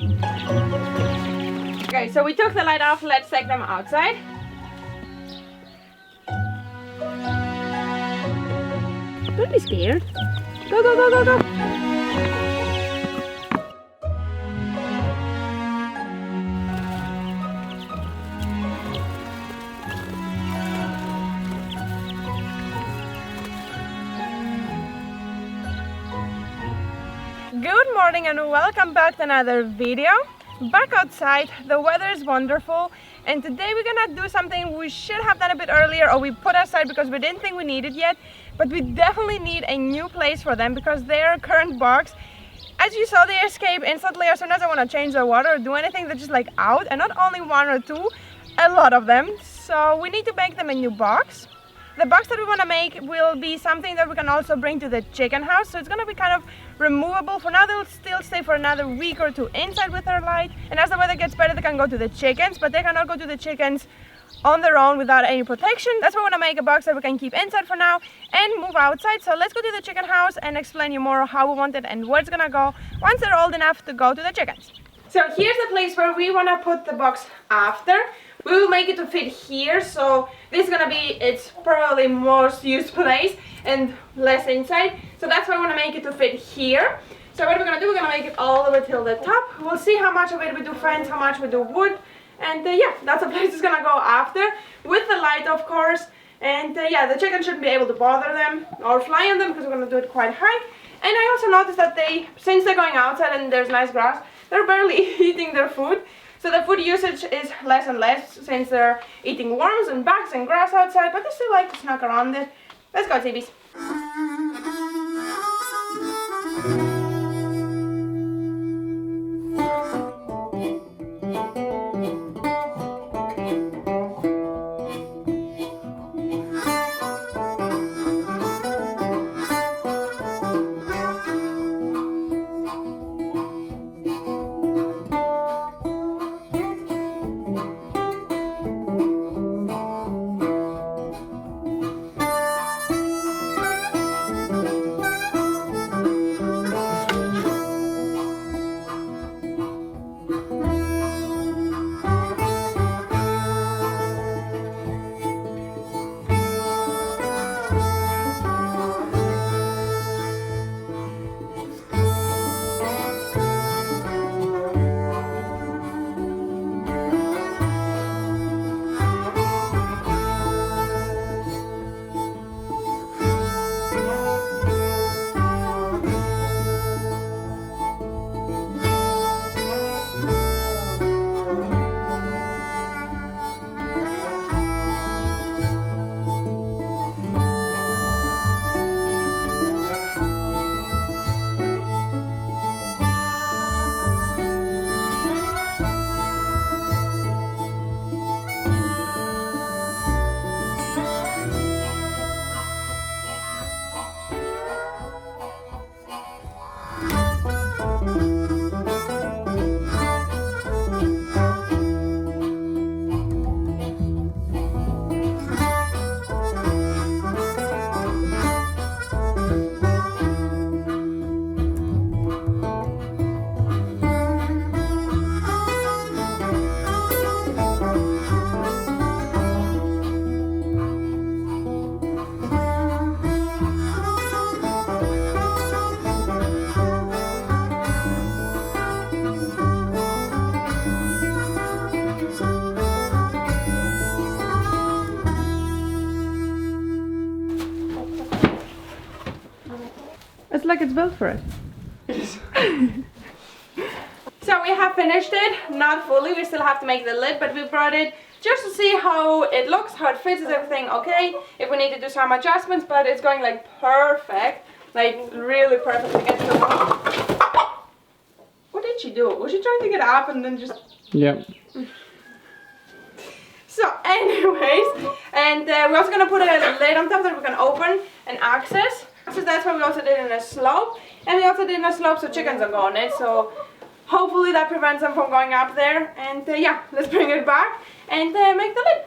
Okay, so we took the light off. Let's take them outside. Don't be scared. Go, go, go, go, go. Good morning and welcome back to another video. Back outside, the weather is wonderful, and today we're gonna do something we should have done a bit earlier, or we put aside because we didn't think we needed yet, but we definitely need a new place for them because their current box, as you saw, they escape instantly as soon as I want to change the water or do anything. They're just like out, and not only one or two, a lot of them. So we need to make them a new box. The box that we want to make will be something that we can also bring to the chicken house, so it's going to be kind of removable. For now they'll still stay for another week or two inside with their light, and as the weather gets better they can go to the chickens, but they cannot go to the chickens on their own without any protection. That's why we want to make a box that we can keep inside for now and move outside. So let's go to the chicken house and explain you more how we want it and where it's going to go once they're old enough to go to the chickens. So here's the place where we want to put the box after. We will make it to fit here, so this is gonna be its probably most used place and less inside. So that's why I want to make it to fit here. So what we're gonna do, we're gonna make it all the way till the top. We'll see how much of it we do fence, how much we do wood, and yeah, that's the place it's gonna go after, with the light of course. And yeah, the chicken shouldn't be able to bother them or fly on them because we're gonna do it quite high. And I also noticed that since they're going outside and there's nice grass, they're barely eating their food. So the food usage is less and less since they're eating worms and bugs and grass outside, but they still like to snack around it. Let's go, Deivids. It's like it's built for it. So we have finished it, not fully, we still have to make the lid, but we brought it just to see how it looks, how it fits, is everything okay, if we need to do some adjustments, but it's going like perfect, like really perfect against the wall. What did she do? Was she trying to get up and then just... Yeah. So anyways, and we're also going to put a lid on top that we can open and access. So that's why we also did it in a slope, and we also did it in a slope so chickens don't go on it, so hopefully that prevents them from going up there. And yeah, let's bring it back and make the lid.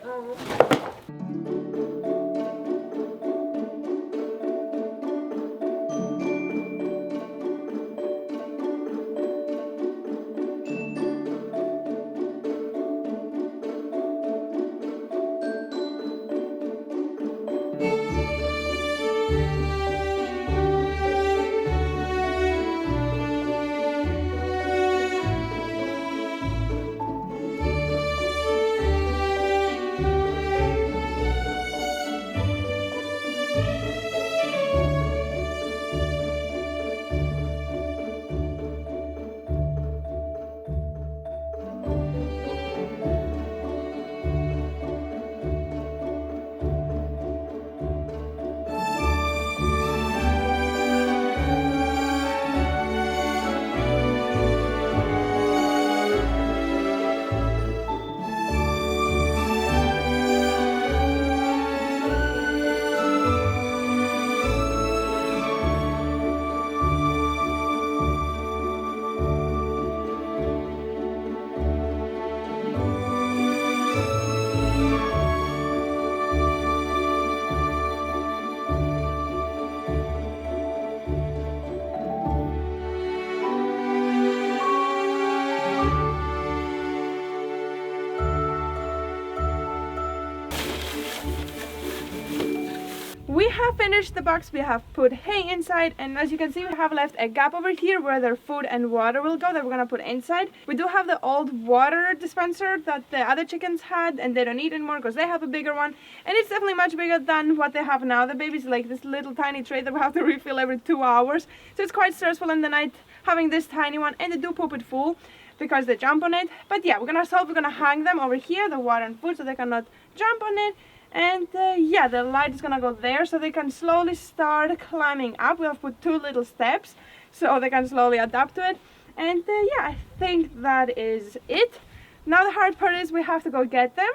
have finished the box. We have put hay inside, and as you can see, we have left a gap over here where their food and water will go that we're gonna put inside. We do have the old water dispenser that the other chickens had, and they don't need anymore because they have a bigger one, and it's definitely much bigger than what they have now. The baby's like this little tiny tray that we have to refill every 2 hours, so it's quite stressful in the night having this tiny one, and they do poop it full because they jump on it. But yeah, we're gonna hang them over here, the water and food, so they cannot jump on it. And yeah, the light is gonna go there so they can slowly start climbing up. We have put 2 little steps so they can slowly adapt to it. And yeah, I think that is it. Now the hard part is we have to go get them.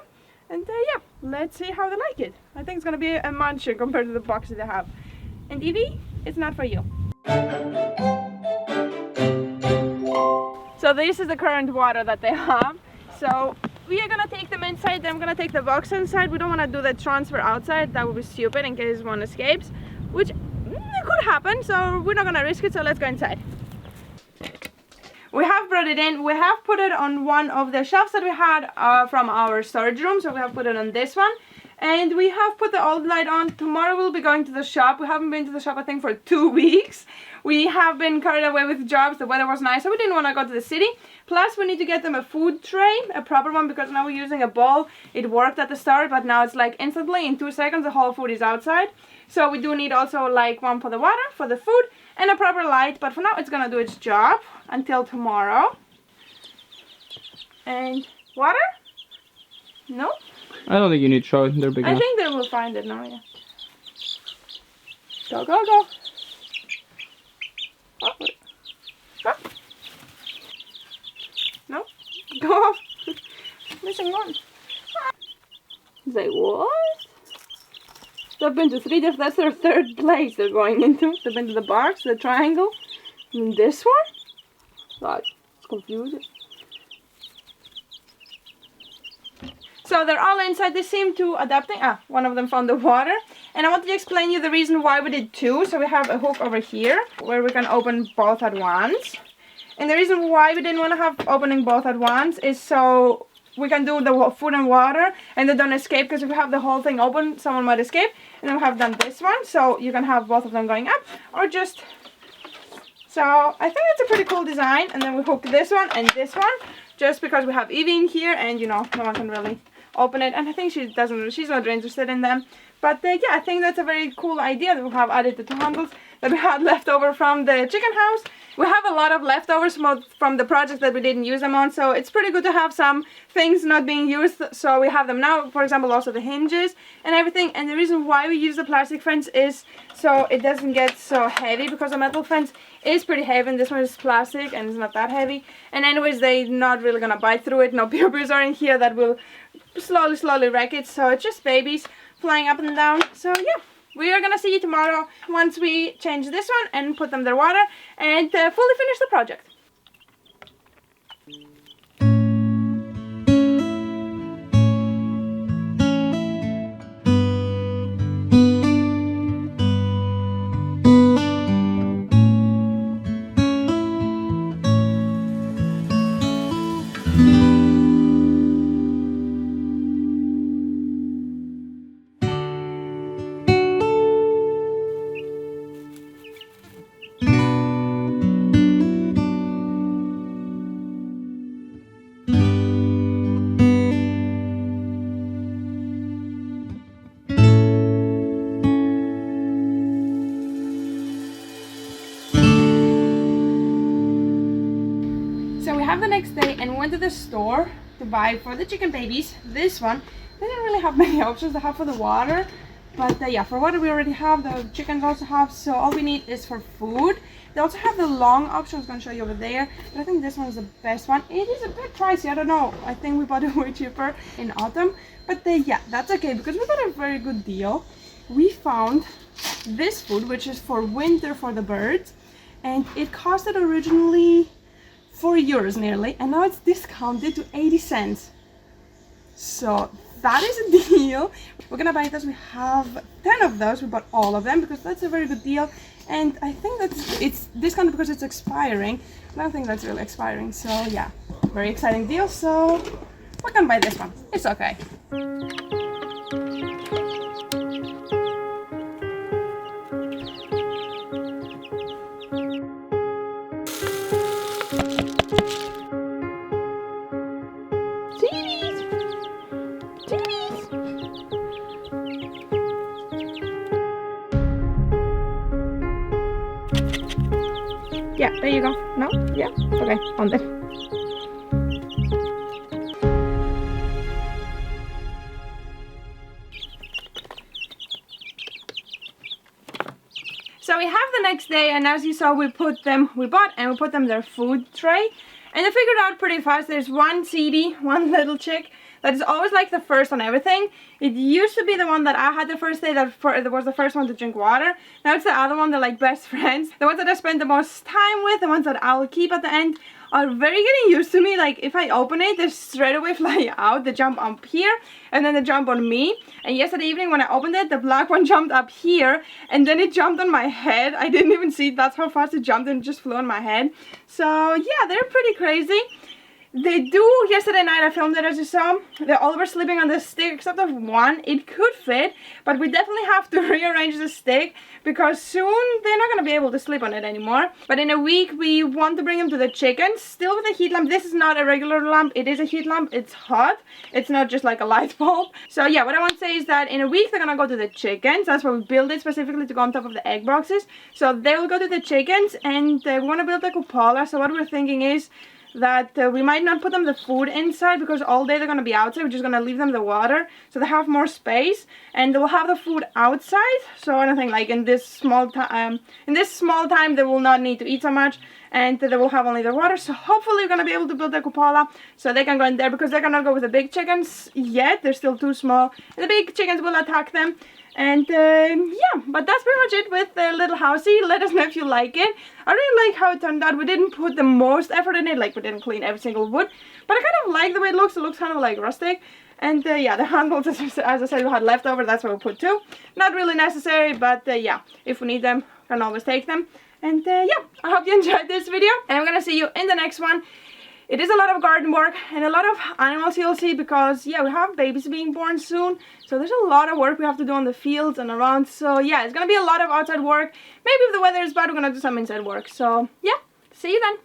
And yeah, let's see how they like it. I think it's gonna be a muncher compared to the boxes they have. And Evie, it's not for you. So this is the current water that they have. So we are gonna take them inside, then I'm gonna take the box inside. We don't wanna do the transfer outside, that would be stupid in case one escapes, which could happen, so we're not gonna risk it, so let's go inside. We have brought it in, we have put it on one of the shelves that we had from our storage room, so we have put it on this one. And we have put the old light on. Tomorrow we'll be going to the shop. We haven't been to the shop, I think, for 2 weeks. We have been carried away with jobs. The weather was nice, so we didn't want to go to the city. Plus, we need to get them a food tray, a proper one, because now we're using a bowl. It worked at the start, but now it's like instantly, in 2 seconds, the whole food is outside. So we do need also like one for the water, for the food, and a proper light. But for now, it's going to do its job until tomorrow. And water? No? I don't think you need to show it. They're big enough. I think they will find it now, yeah. Go, go, go. Oh, go. No? Go off. Missing one. He's like, what? They've been to 3 different, that's their 3rd place they're going into. They've been to the box, the triangle, and this one? God, it's confusing. So they're all inside. They seem to adapting. One of them found the water. And I wanted to explain you the reason why we did 2. So we have a hook over here where we can open both at once. And the reason why we didn't want to have opening both at once is so we can do the food and water and they don't escape, because if we have the whole thing open, someone might escape. And then we have done this one, so you can have both of them going up or just... So I think that's a pretty cool design. And then we hook this one and this one just because we have Evie in here and, you know, no one can really open it, and I think she's not interested in them. But yeah, I think that's a very cool idea that we have added the 2 handles that we had left over from the chicken house. We have a lot of leftovers from the project that we didn't use them on, so it's pretty good to have some things not being used. So we have them now, for example, also the hinges and everything. And the reason why we use the plastic fence is so it doesn't get so heavy, because the metal fence is pretty heavy and this one is plastic and it's not that heavy. And anyways, they're not really gonna bite through it. No pew-pews are in here that will slowly wreck it. So it's just babies flying up and down. So yeah, we are gonna see you tomorrow once we change this one and put them their water and fully finish the project. The next day and went to the store to buy for the chicken babies this one. They didn't really have many options to have for the water, but yeah, for water we already have, the chickens also have, so all we need is for food. They also have the long option, I was going to show you over there, but I think this one is the best one. It is a bit pricey, I don't know, I think we bought it way cheaper in autumn, but yeah, that's okay because we got a very good deal. We found this food, which is for winter for the birds, and it costed originally €4 nearly, and now it's discounted to 80 cents. So that is a deal. We're gonna buy this. We have 10 of those. We bought all of them because that's a very good deal, and I think that it's discounted because it's expiring. I don't think that's really expiring, so yeah, very exciting deal. So we're gonna buy this one. It's okay. Okay, on there. So we have the next day, and as you saw, we bought and we put them their food tray. And I figured out pretty fast, there's one CD, one little chick, that is always like the first on everything. It used to be the one that I had the first day, that was the first one to drink water. Now it's the other one, they're like best friends. The ones that I spend the most time with, the ones that I'll keep at the end, are very getting used to me. Like if I open it, they straight away fly out. They jump up here and then they jump on me. And yesterday evening when I opened it, the black one jumped up here and then it jumped on my head. I didn't even see that's how fast it jumped, and it just flew on my head. So yeah, they're pretty crazy. They do, yesterday night I filmed it as you saw, they all were sleeping on the stick except of one. It could fit, but we definitely have to rearrange the stick because soon they're not going to be able to sleep on it anymore. But in a week we want to bring them to the chickens, still with a heat lamp. This is not a regular lamp, it is a heat lamp, it's hot. It's not just like a light bulb. So yeah, what I want to say is that in a week they're going to go to the chickens. That's why we build it specifically to go on top of the egg boxes. So they will go to the chickens, and we want to build a cupola. So what we're thinking is that we might not put them the food inside because all day they're going to be outside. We're just going to leave them the water so they have more space, and they will have the food outside. So I don't think like in this small time they will not need to eat so much, and they will have only the water. So hopefully we're going to be able to build a cupola so they can go in there, because they're going to go with the big chickens yet. They're still too small, and the big chickens will attack them. And yeah, but that's pretty much it with the little housey. Let us know if you like it. I really like how it turned out. We didn't put the most effort in it, like we didn't clean every single wood, but I kind of like the way it looks. It looks kind of like rustic. And yeah, the handles, as I said, we had leftover, that's why we put two. Not really necessary, but yeah, if we need them, we can always take them. And yeah, I hope you enjoyed this video, and I'm gonna see you in the next one. It is a lot of garden work and a lot of animals, you'll see, because yeah, we have babies being born soon. So there's a lot of work we have to do on the fields and around. So yeah, it's gonna be a lot of outside work. Maybe if the weather is bad, we're gonna do some inside work. So yeah, see you then.